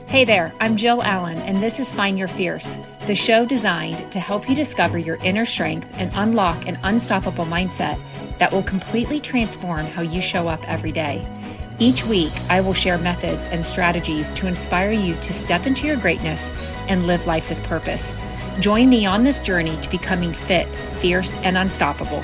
Hey there, I'm Jill Allen, and this is Find Your Fierce, the show designed to help you discover your inner strength and unlock an unstoppable mindset that will completely transform how you show up every day. Each week, I will share methods and strategies to inspire you to step into your greatness and live life with purpose. Join me on this journey to becoming fit, fierce, and unstoppable.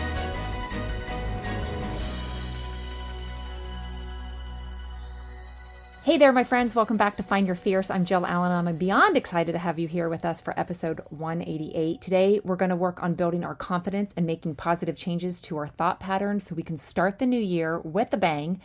Hey there, my friends. Welcome back to Find Your Fierce. I'm Jill Allen. I'm beyond excited to have you here with us for episode 188. Today, we're going to work on building our confidence and making positive changes to our thought patterns so we can start the new year with a bang.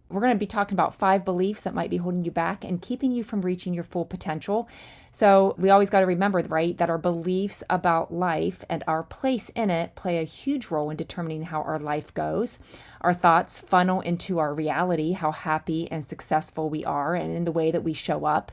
We're going to be talking about 5 beliefs that might be holding you back and keeping you from reaching your full potential. So we always got to remember, right, that our beliefs about life and our place in it play a huge role in determining how our life goes. Our thoughts funnel into our reality, how happy and successful we are, and in the way that we show up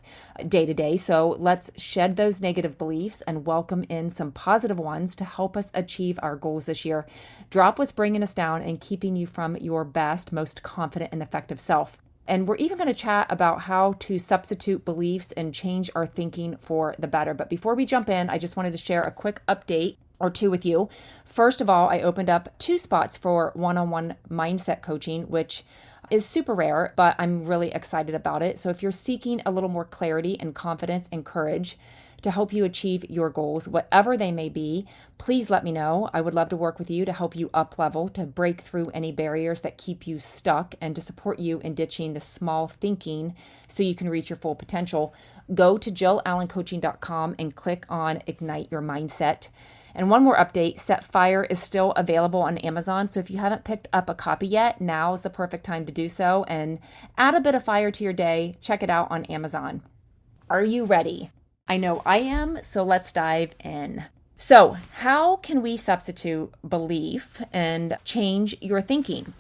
day to day. So let's shed those negative beliefs and welcome in some positive ones to help us achieve our goals this year. Drop what's bringing us down and keeping you from your best, most confident and effective self. And we're even going to chat about how to substitute beliefs and change our thinking for the better. But before we jump in, I just wanted to share a quick update or 2 with you. First of all, I opened up 2 spots for one-on-one mindset coaching, which is super rare, but I'm really excited about it. So if you're seeking a little more clarity and confidence and courage to help you achieve your goals, whatever they may be, please let me know. I would love to work with you to help you up level, to break through any barriers that keep you stuck, and to support you in ditching the small thinking so you can reach your full potential. Go to jillallencoaching.com and click on Ignite Your Mindset. And one more update, Set Fire is still available on Amazon. So if you haven't picked up a copy yet, now is the perfect time to do so and add a bit of fire to your day. Check it out on Amazon. Are you ready? I know I am, so let's dive in. So how can we substitute belief and change your thinking?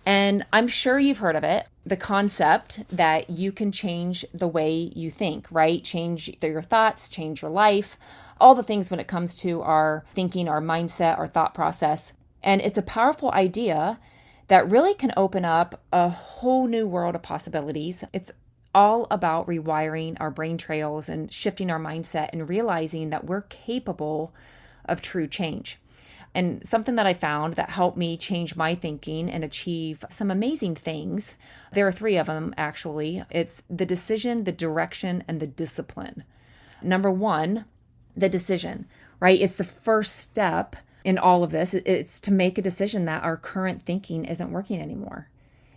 And I'm sure you've heard of it, the concept that you can change the way you think, right? Change your thoughts, change your life, all the things when it comes to our thinking, our mindset, our thought process. And it's a powerful idea that really can open up a whole new world of possibilities. It's all about rewiring our brain trails and shifting our mindset and realizing that we're capable of true change. And something that I found that helped me change my thinking and achieve some amazing things, there are 3 of them actually. It's the decision, the direction, and the discipline. Number 1, the decision, right? It's the first step in all of this. It's to make a decision that our current thinking isn't working anymore.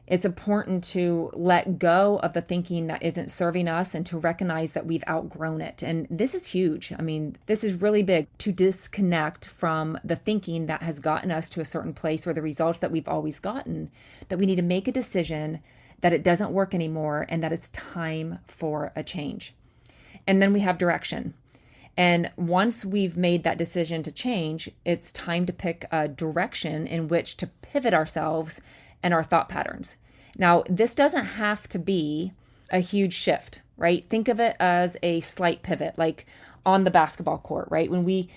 It's important to let go of the thinking that isn't serving us and to recognize that we've outgrown it. And this is huge. I mean, this is really big, to disconnect from the thinking that has gotten us to a certain place or the results that we've always gotten, that we need to make a decision that it doesn't work anymore and that it's time for a change. And then we have direction. And once we've made that decision to change, it's time to pick a direction in which to pivot ourselves and our thought patterns. Now, this doesn't have to be a huge shift, right? Think of it as a slight pivot, like on the basketball court, right? When we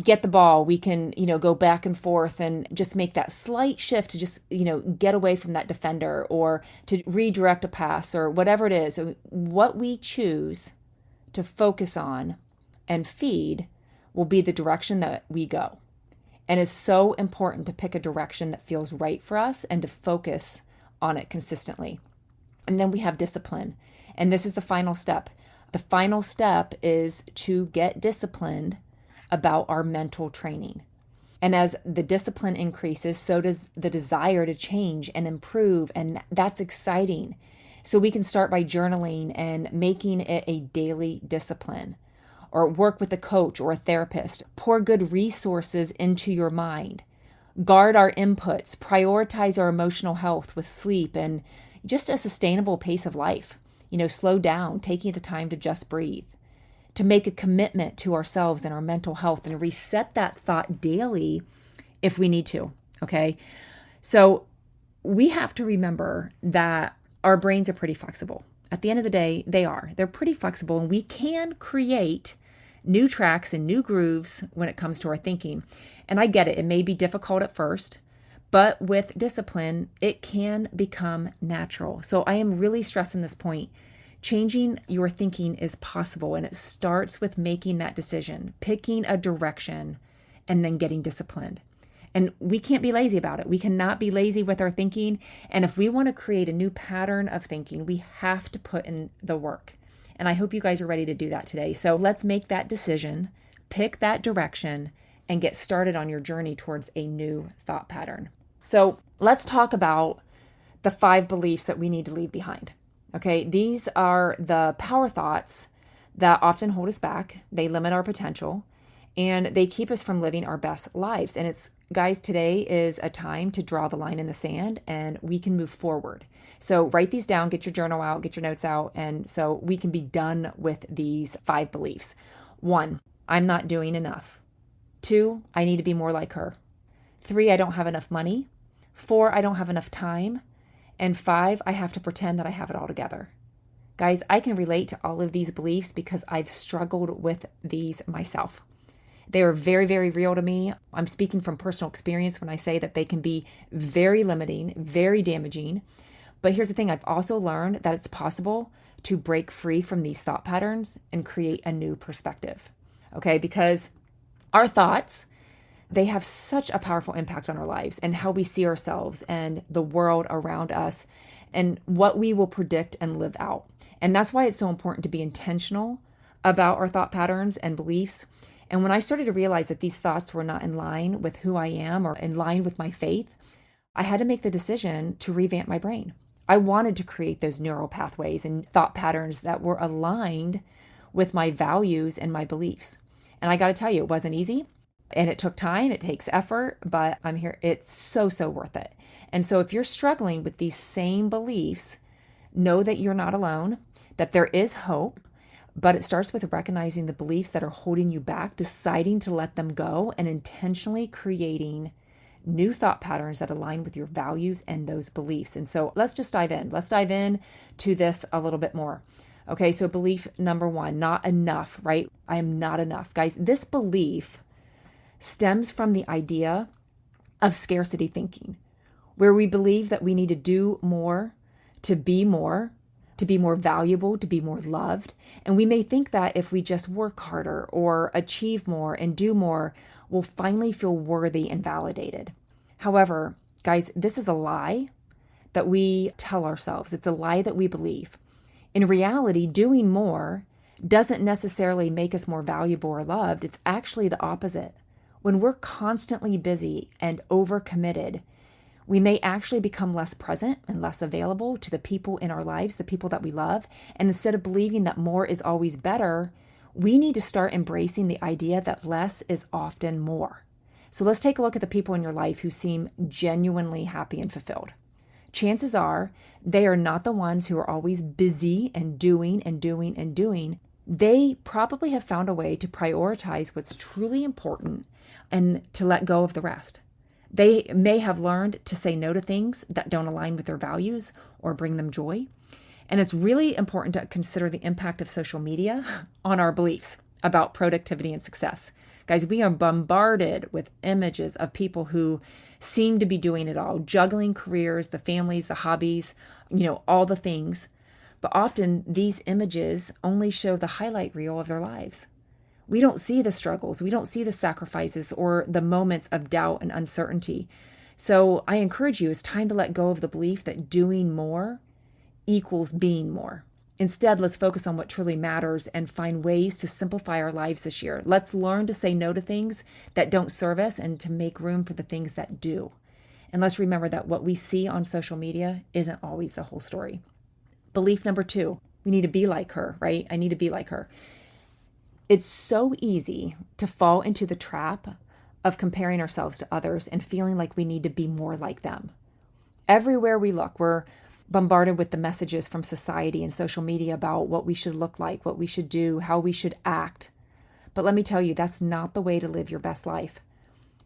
get the ball, we can, go back and forth and just make that slight shift to just, get away from that defender or to redirect a pass or whatever it is. What we choose to focus on and feed will be the direction that we go. And it's so important to pick a direction that feels right for us and to focus on it consistently. And then we have discipline. And this is the final step. The final step is to get disciplined about our mental training. And as the discipline increases, so does the desire to change and improve. And that's exciting. So we can start by journaling and making it a daily discipline, or work with a coach or a therapist. Pour good resources into your mind. Guard our inputs. Prioritize our emotional health with sleep and just a sustainable pace of life. Slow down, taking the time to just breathe. To make a commitment to ourselves and our mental health and reset that thought daily if we need to, okay? So we have to remember that our brains are pretty flexible. At the end of the day, they are. They're pretty flexible, and we can create new tracks and new grooves when it comes to our thinking. And I get it. It may be difficult at first, but with discipline, it can become natural. So I am really stressing this point. Changing your thinking is possible, and it starts with making that decision, picking a direction, and then getting disciplined. And we can't be lazy about it. We cannot be lazy with our thinking. And if we want to create a new pattern of thinking, we have to put in the work. And I hope you guys are ready to do that today. So let's make that decision, pick that direction, and get started on your journey towards a new thought pattern. So let's talk about the 5 beliefs that we need to leave behind. Okay, these are the power thoughts that often hold us back. They limit our potential, and they keep us from living our best lives. And guys, today is a time to draw the line in the sand and we can move forward. So write these down, get your journal out, get your notes out, and so we can be done with these 5 beliefs. 1, I'm not doing enough. 2, I need to be more like her. 3, I don't have enough money. 4, I don't have enough time. And 5, I have to pretend that I have it all together. Guys, I can relate to all of these beliefs because I've struggled with these myself. They are very, very real to me. I'm speaking from personal experience when I say that they can be very limiting, very damaging. But here's the thing, I've also learned that it's possible to break free from these thought patterns and create a new perspective. Okay, because our thoughts, they have such a powerful impact on our lives and how we see ourselves and the world around us and what we will predict and live out. And that's why it's so important to be intentional about our thought patterns and beliefs. And when I started to realize that these thoughts were not in line with who I am or in line with my faith, I had to make the decision to revamp my brain. I wanted to create those neural pathways and thought patterns that were aligned with my values and my beliefs. And I got to tell you, it wasn't easy. And it took time, it takes effort, but I'm here. It's so, so worth it. And so if you're struggling with these same beliefs, know that you're not alone, that there is hope, but it starts with recognizing the beliefs that are holding you back, deciding to let them go, and intentionally creating new thought patterns that align with your values and those beliefs. And so let's just dive in. Let's dive in to this a little bit more. Okay, so belief number 1, not enough, right? I am not enough. Guys, this belief stems from the idea of scarcity thinking, where we believe that we need to do more, to be more valuable, to be more loved. And we may think that if we just work harder or achieve more and do more, we'll finally feel worthy and validated. However, guys, this is a lie that we tell ourselves. It's a lie that we believe. In reality, doing more doesn't necessarily make us more valuable or loved. It's actually the opposite. When we're constantly busy and overcommitted, we may actually become less present and less available to the people in our lives, the people that we love. And instead of believing that more is always better, we need to start embracing the idea that less is often more. So let's take a look at the people in your life who seem genuinely happy and fulfilled. Chances are they are not the ones who are always busy and doing and doing and doing. They probably have found a way to prioritize what's truly important and to let go of the rest. They may have learned to say no to things that don't align with their values or bring them joy. And it's really important to consider the impact of social media on our beliefs about productivity and success. Guys, we are bombarded with images of people who seem to be doing it all, juggling careers, the families, the hobbies, all the things. But often these images only show the highlight reel of their lives. We don't see the struggles. We don't see the sacrifices or the moments of doubt and uncertainty. So I encourage you, it's time to let go of the belief that doing more equals being more. Instead, let's focus on what truly matters and find ways to simplify our lives this year. Let's learn to say no to things that don't serve us and to make room for the things that do. And let's remember that what we see on social media isn't always the whole story. Belief number 2, we need to be like her, right? I need to be like her. It's so easy to fall into the trap of comparing ourselves to others and feeling like we need to be more like them. Everywhere we look, we're bombarded with the messages from society and social media about what we should look like, what we should do, how we should act. But let me tell you, that's not the way to live your best life.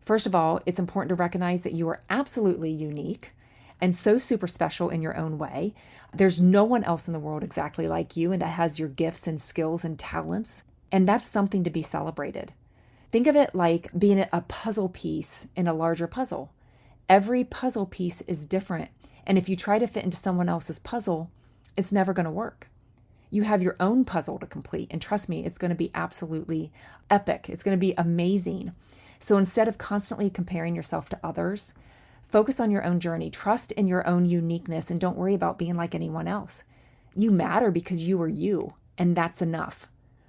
First of all, it's important to recognize that you are absolutely unique and so super special in your own way. There's no one else in the world exactly like you and that has your gifts and skills and talents. And that's something to be celebrated. Think of it like being a puzzle piece in a larger puzzle. Every puzzle piece is different. And if you try to fit into someone else's puzzle, it's never going to work. You have your own puzzle to complete. And trust me, it's going to be absolutely epic. It's going to be amazing. So instead of constantly comparing yourself to others, focus on your own journey. Trust in your own uniqueness and don't worry about being like anyone else. You matter because you are you, and that's enough.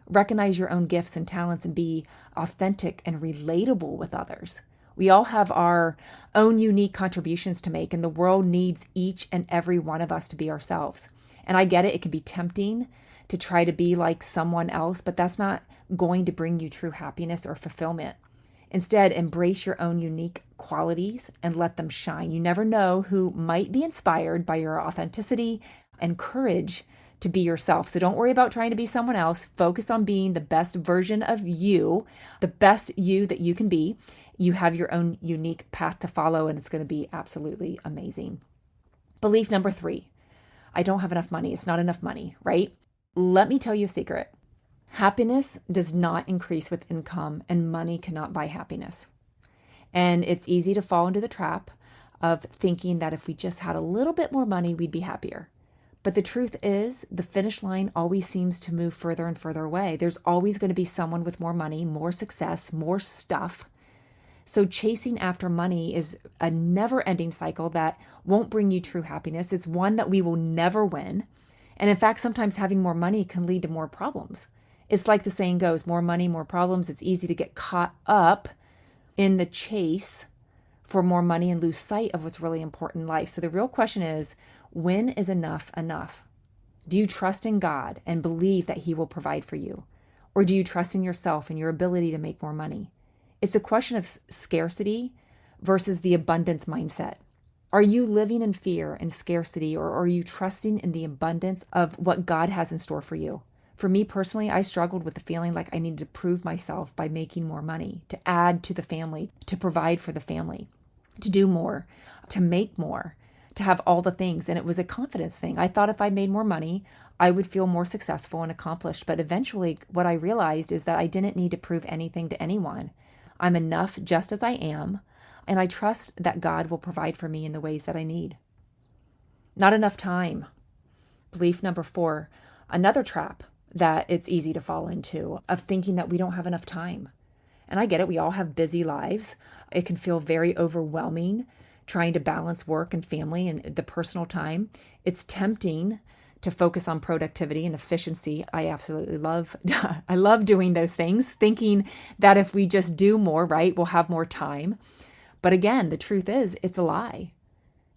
Recognize your own gifts and talents and be authentic and relatable with others. We all have our own unique contributions to make, and the world needs each and every one of us to be ourselves. And I get it. It can be tempting to try to be like someone else, but that's not going to bring you true happiness or fulfillment. Instead, embrace your own unique qualities and let them shine. You never know who might be inspired by your authenticity and courage to be yourself. So don't worry about trying to be someone else. Focus on being the best version of you, the best you that you can be. You have your own unique path to follow, and it's going to be absolutely amazing. Belief number 3, I don't have enough money. It's not enough money, right? Let me tell you a secret. Happiness does not increase with income, and money cannot buy happiness. And it's easy to fall into the trap of thinking that if we just had a little bit more money, we'd be happier. But the truth is, the finish line always seems to move further and further away. There's always going to be someone with more money, more success, more stuff. So chasing after money is a never-ending cycle that won't bring you true happiness. It's one that we will never win. And in fact, sometimes having more money can lead to more problems. It's like the saying goes, more money, more problems. It's easy to get caught up in the chase for more money and lose sight of what's really important in life. So the real question is, when is enough enough? Do you trust in God and believe that He will provide for you? Or do you trust in yourself and your ability to make more money? It's a question of scarcity versus the abundance mindset. Are you living in fear and scarcity, or are you trusting in the abundance of what God has in store for you? For me personally, I struggled with the feeling like I needed to prove myself by making more money, to add to the family, to provide for the family, to do more, to make more, to have all the things. And it was a confidence thing. I thought if I made more money, I would feel more successful and accomplished. But eventually what I realized is that I didn't need to prove anything to anyone. I'm enough just as I am, and I trust that God will provide for me in the ways that I need. Not enough time. Belief number 4, another trap that it's easy to fall into, of thinking that we don't have enough time. And I get it. We all have busy lives. It can feel very overwhelming trying to balance work and family and the personal time. It's tempting to focus on productivity and efficiency. I absolutely love, I love doing those things, thinking that if we just do more, right, we'll have more time. But again, the truth is, it's a lie.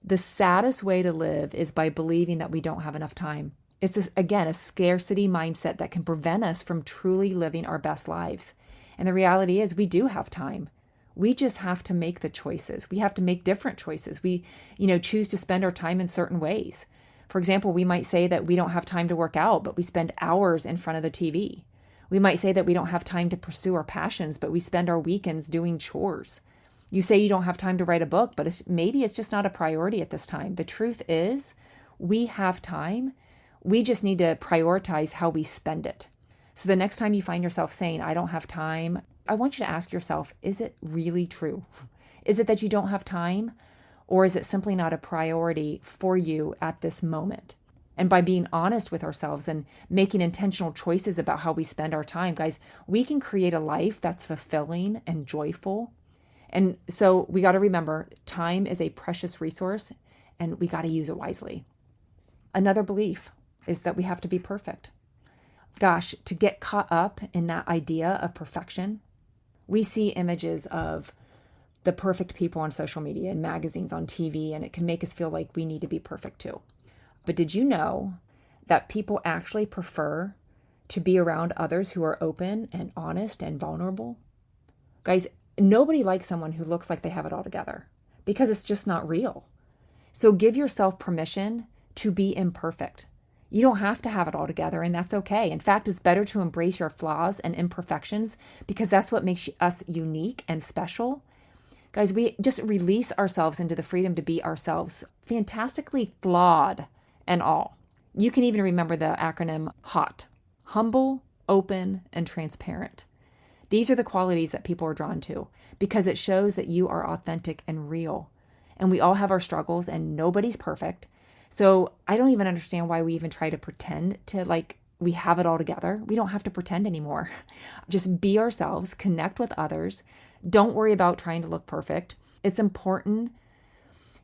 The saddest way to live is by believing that we don't have enough time. It's, again, a scarcity mindset that can prevent us from truly living our best lives. And the reality is, we do have time. We just have to make the choices. We have to make different choices. We, choose to spend our time in certain ways. For example, we might say that we don't have time to work out, but we spend hours in front of the TV. We might say that we don't have time to pursue our passions, but we spend our weekends doing chores. You say you don't have time to write a book, but maybe it's just not a priority at this time. The truth is, we have time. We just need to prioritize how we spend it. So the next time you find yourself saying, I don't have time, I want you to ask yourself, is it really true? Is it that you don't have time? Or is it simply not a priority for you at this moment? And by being honest with ourselves and making intentional choices about how we spend our time, guys, we can create a life that's fulfilling and joyful. And so we got to remember, time is a precious resource and we got to use it wisely. Another belief is that we have to be perfect. Gosh, to get caught up in that idea of perfection, we see images of the perfect people on social media and magazines, on TV, and it can make us feel like we need to be perfect too. But did you know that people actually prefer to be around others who are open and honest and vulnerable? Guys, nobody likes someone who looks like they have it all together because it's just not real. So give yourself permission to be imperfect. You don't have to have it all together, and that's okay. In fact, it's better to embrace your flaws and imperfections because that's what makes us unique and special. Guys, we just release ourselves into the freedom to be ourselves, fantastically flawed and all. You can even remember the acronym HOT: humble, open, and transparent. These are the qualities that people are drawn to because it shows that you are authentic and real. And we all have our struggles and nobody's perfect. So I don't even understand why we even try to pretend to we have it all together. We don't have to pretend anymore. Just be ourselves, connect with others. Don't worry about trying to look perfect. It's important.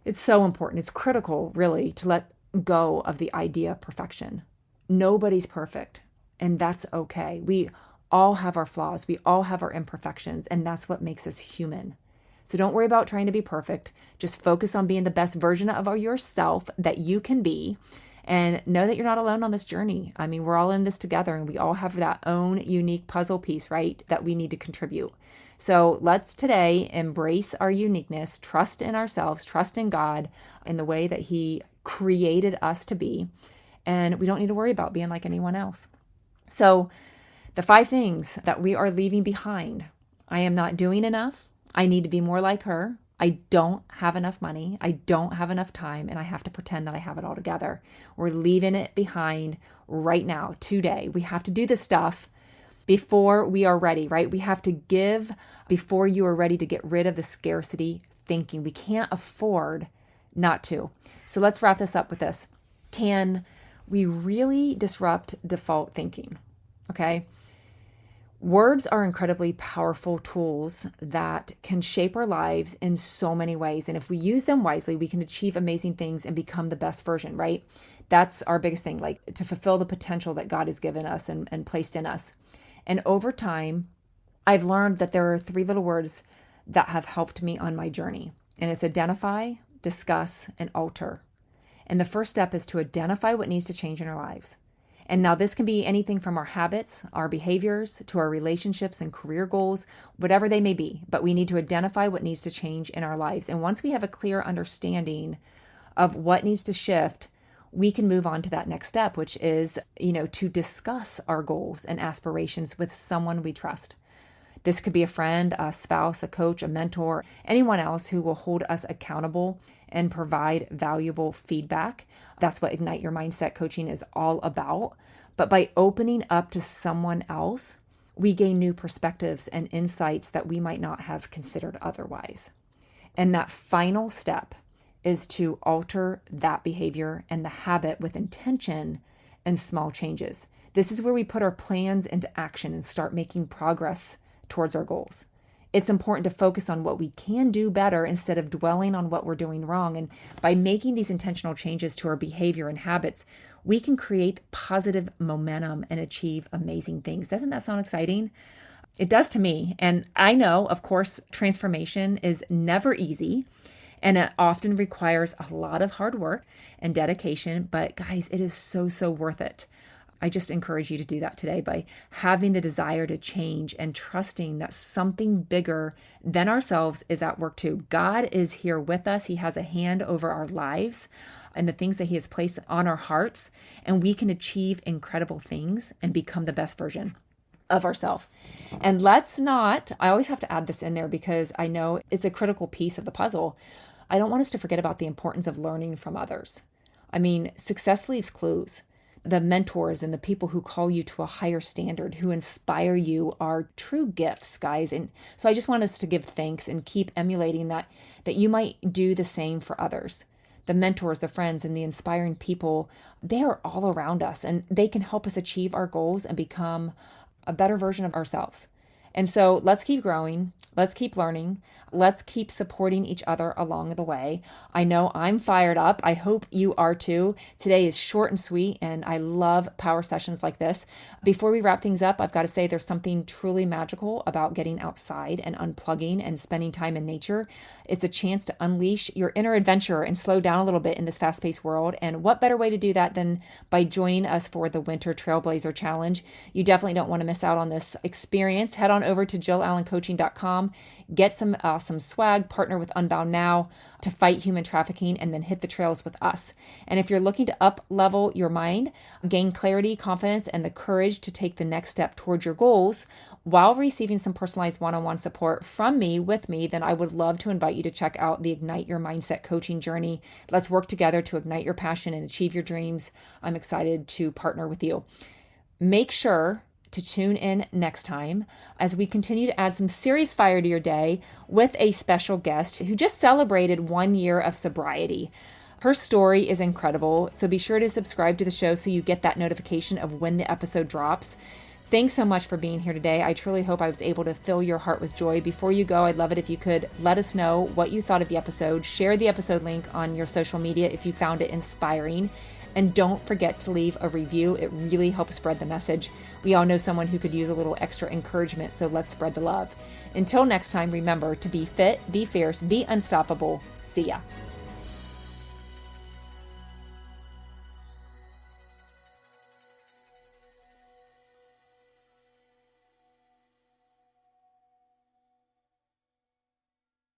It's so important. It's critical, really, to let go of the idea of perfection. Nobody's perfect, and that's okay. We all have our flaws. We all have our imperfections, and that's what makes us human. So don't worry about trying to be perfect. Just focus on being the best version of yourself that you can be, and know that you're not alone on this journey. I mean, we're all in this together, and we all have that own unique puzzle piece, right, that we need to contribute. So let's today embrace our uniqueness, trust in ourselves, trust in God in the way that He created us to be. And we don't need to worry about being like anyone else. So the 5 things that we are leaving behind: I am not doing enough. I need to be more like her. I don't have enough money. I don't have enough time, and I have to pretend that I have it all together. We're leaving it behind right now, today. We have to do this stuff before we are ready, right? We have to give before you are ready to get rid of the scarcity thinking. We can't afford not to. So let's wrap this up with this. Can we really disrupt default thinking? Okay. Words are incredibly powerful tools that can shape our lives in so many ways. And if we use them wisely, we can achieve amazing things and become the best version, right? That's our biggest thing, like to fulfill the potential that God has given us and placed in us. And over time, I've learned that there are 3 little words that have helped me on my journey. And it's identify, discuss, and alter. And the first step is to identify what needs to change in our lives. And now this can be anything from our habits, our behaviors, to our relationships and career goals, whatever they may be. But we need to identify what needs to change in our lives. And once we have a clear understanding of what needs to shift, we can move on to that next step, which is, to discuss our goals and aspirations with someone we trust. This could be a friend, a spouse, a coach, a mentor, anyone else who will hold us accountable and provide valuable feedback. That's what Ignite Your Mindset coaching is all about. But by opening up to someone else, we gain new perspectives and insights that we might not have considered otherwise. And that final step is to alter that behavior and the habit with intention and small changes. This is where we put our plans into action and start making progress towards our goals. It's important to focus on what we can do better instead of dwelling on what we're doing wrong. And by making these intentional changes to our behavior and habits, we can create positive momentum and achieve amazing things. Doesn't that sound exciting? It does to me. And I know, of course, transformation is never easy. And it often requires a lot of hard work and dedication. But guys, it is so, so worth it. I just encourage you to do that today by having the desire to change and trusting that something bigger than ourselves is at work too. God is here with us. He has a hand over our lives and the things that He has placed on our hearts. And we can achieve incredible things and become the best version of ourselves. And let's not, I always have to add this in there because I know it's a critical piece of the puzzle. I don't want us to forget about the importance of learning from others. I mean, success leaves clues. The mentors and the people who call you to a higher standard, who inspire you, are true gifts, guys. And so I just want us to give thanks and keep emulating that you might do the same for others. The mentors, the friends, and the inspiring people, they are all around us and they can help us achieve our goals and become a better version of ourselves. And so let's keep growing. Let's keep learning. Let's keep supporting each other along the way. I know I'm fired up. I hope you are too. Today is short and sweet, and I love power sessions like this. Before we wrap things up, I've got to say there's something truly magical about getting outside and unplugging and spending time in nature. It's a chance to unleash your inner adventurer and slow down a little bit in this fast-paced world. And what better way to do that than by joining us for the Winter Trailblazer Challenge? You definitely don't want to miss out on this experience. Head on over to JillAllenCoaching.com. Get some awesome swag, partner with Unbound Now to fight human trafficking, and then hit the trails with us. And if you're looking to up-level your mind, gain clarity, confidence, and the courage to take the next step towards your goals while receiving some personalized one-on-one support from me, with me, then I would love to invite you to check out the Ignite Your Mindset coaching journey. Let's work together to ignite your passion and achieve your dreams. I'm excited to partner with you. Make sure to tune in next time as we continue to add some serious fire to your day with a special guest who just celebrated 1 year of sobriety. Her story is incredible, so be sure to subscribe to the show so you get that notification of when the episode drops. Thanks so much for being here today. I truly hope I was able to fill your heart with joy. Before you go, I'd love it if you could let us know what you thought of the episode. Share the episode link on your social media if you found it inspiring. And don't forget to leave a review. It really helps spread the message. We all know someone who could use a little extra encouragement, so let's spread the love. Until next time, remember to be fit, be fierce, be unstoppable. See ya.